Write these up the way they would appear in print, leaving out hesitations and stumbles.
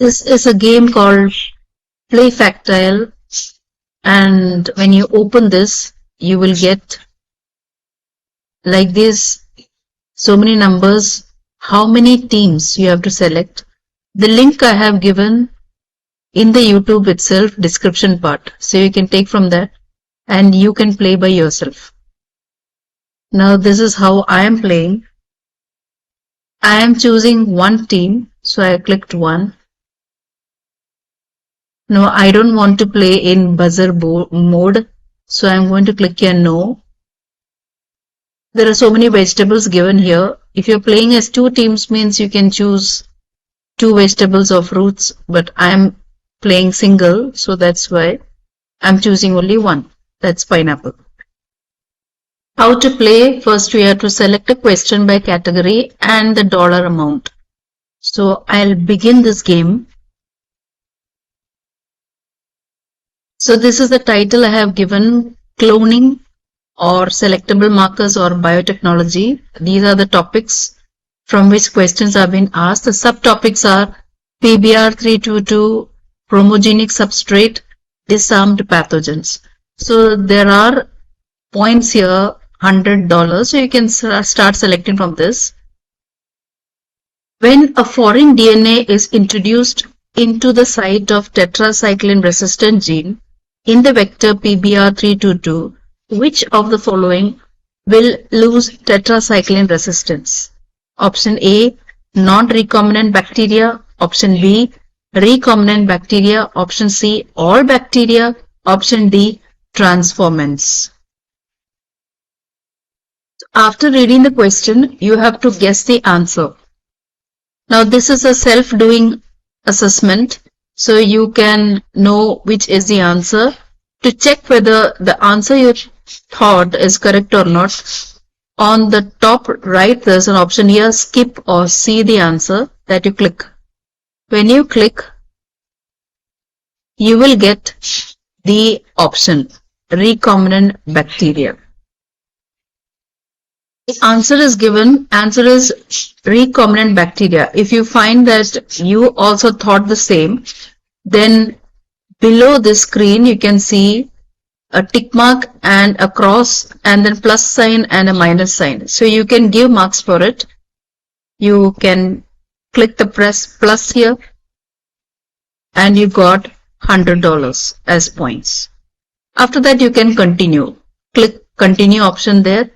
This is a game called PlayFactile, and when you open this, you will get like this, so many numbers, how many teams you have to select. The link I have given in the YouTube itself, description part, so you can take from that and you can play by yourself. Now this is how I am playing. I am choosing one team, so I clicked one. No, I don't want to play in buzzer mode, so I'm going to click here no. There are so many vegetables given here. If you're playing as two teams, means you can choose two vegetables or fruits, but I'm playing single, so that's why I'm choosing only one. That's pineapple. How to play? First we have to select a question by category and the dollar amount. So I'll begin this game. So this is the title I have given: cloning or selectable markers or biotechnology. These are the topics from which questions have been asked. The subtopics are PBR322, chromogenic substrate, disarmed pathogens. So there are points here, $100, so you can start selecting from this. When a foreign DNA is introduced into the site of tetracycline resistant gene in the vector PBR322, which of the following will lose tetracycline resistance? Option A, non-recombinant bacteria. Option B, recombinant bacteria. Option C, all bacteria. Option D, transformants. After reading the question, you have to guess the answer. Now this is a self-doing assessment, so you can know which is the answer. To check whether the answer you thought is correct or not, on the top right there's an option here, skip or see the answer, that you click. When you click, you will get the option recombinant bacteria. The answer is given, answer is recombinant bacteria. If you find that you also thought the same, then below this screen you can see a tick mark and a cross and then plus sign and a minus sign. So you can give marks for it. You can click the plus here and you got $100 as points. After that you can continue. Click continue option there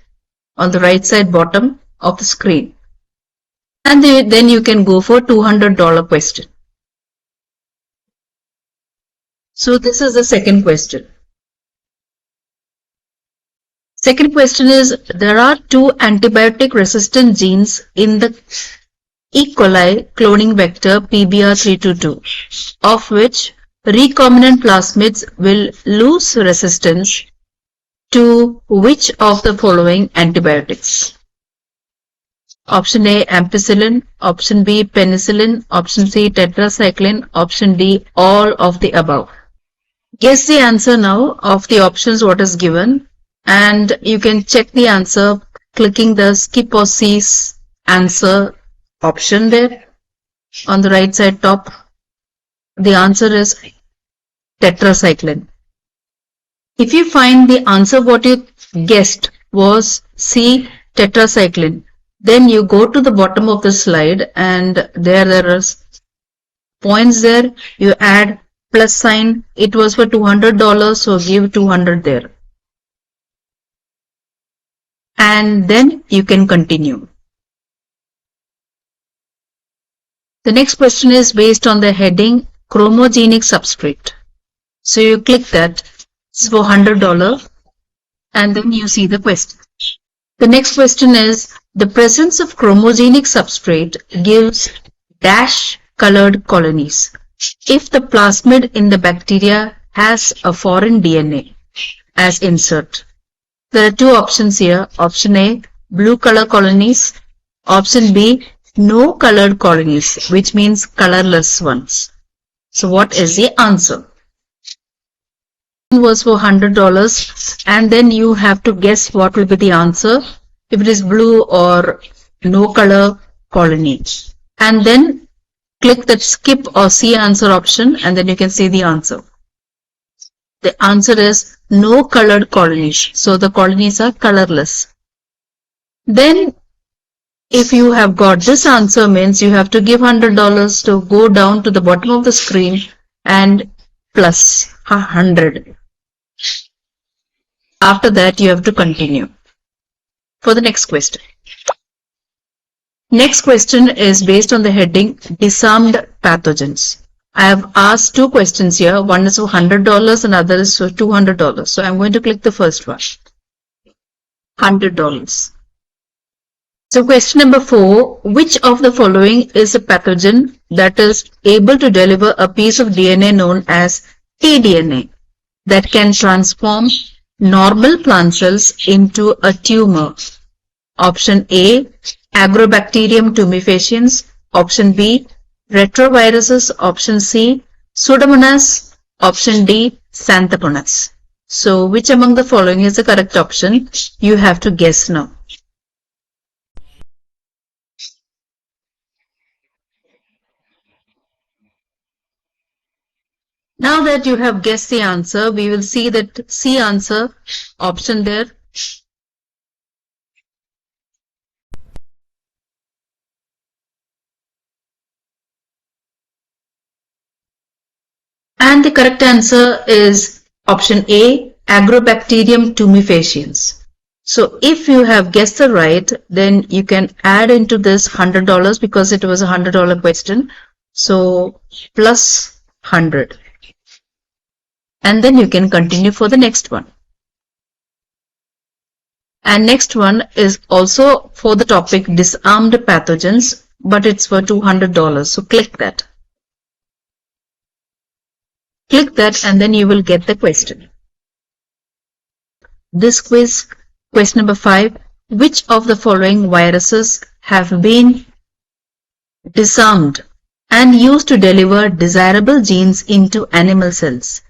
on the right side bottom of the screen. And then you can go for $200 question. So this is the second question. Second question is, there are two antibiotic resistant genes in the E. coli cloning vector PBR322, of which recombinant plasmids will lose resistance to which of the following antibiotics? Option A, ampicillin. Option B, penicillin. Option C, tetracycline. Option D, all of the above. Guess the answer now of the options what is given, and you can check the answer clicking the skip or see answer option there on the right side top. The answer is tetracycline. If you find the answer what you guessed was C, tetracycline, then you go to the bottom of the slide and there are points there. You add plus sign. It was for $200, so give 200 there. And then you can continue. The next question is based on the heading chromogenic substrate. So you click that. It's for $100 and then you see the question. The next question is, the presence of chromogenic substrate gives dash colored colonies if the plasmid in the bacteria has a foreign DNA as insert. There are two options here. Option A, blue color colonies. Option B, no colored colonies, which means colorless ones. So what is the answer? Was for $100 and then you have to guess what will be the answer, if it is blue or no color colony, and then click that skip or see answer option and then you can see the answer. The answer is no colored colonies. So the colonies are colorless. Then if you have got this answer means you have to give $100 to go down to the bottom of the screen and plus 100. After that you have to continue for the next question. Next question is based on the heading Disarmed pathogens. I have asked two questions here. One is for $100 and other is for $200. So I'm going to click the first one. $100. So question number 4, which of the following is a pathogen that is able to deliver a piece of DNA known as tDNA that can transform normal plant cells into a tumor? Option A, Agrobacterium tumefaciens. Option B, retroviruses. Option C, Pseudomonas. Option D, Xanthomonas. So which among the following is the correct option? You have to guess now. Now that you have guessed the answer, we will see that C answer option there. And the correct answer is option A, Agrobacterium tumefaciens. So if you have guessed the right, then you can add into this $100 because it was a $100 question. So plus 100. And then you can continue for the next one. And next one is also for the topic disarmed pathogens, but it's for $200. So click that. Click that and then you will get the question. This quiz, question number 5, which of the following viruses have been disarmed and used to deliver desirable genes into animal cells?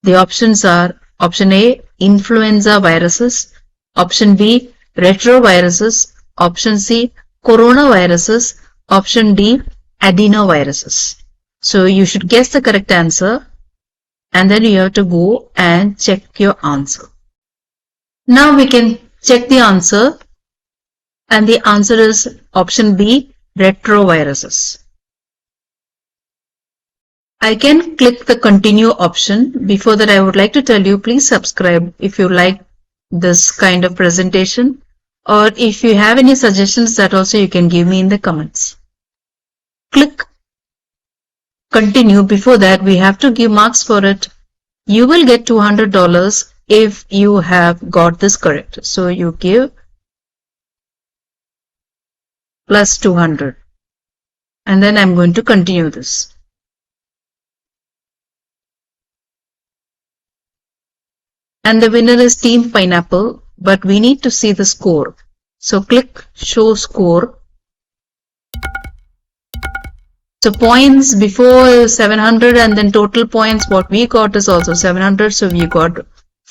The options are option A, influenza viruses, option B, retroviruses, option C, coronaviruses, option D, adenoviruses. So you should guess the correct answer and then you have to go and check your answer. Now we can check the answer and the answer is option B, retroviruses. I can click the continue option. Before that, I would like to tell you, please subscribe if you like this kind of presentation, or if you have any suggestions, that also you can give me in the comments. Click continue. Before that, we have to give marks for it. You will get $200 if you have got this correct. So you give plus 200. And then I'm going to continue this. And the winner is Team Pineapple, but we need to see the score. So click show score. So points before 700 and then total points what we got is also 700. So we got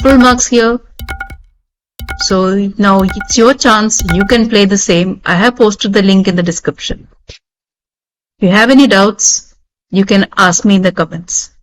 full marks here. So now it's your chance. You can play the same. I have posted the link in the description. If you have any doubts, you can ask me in the comments.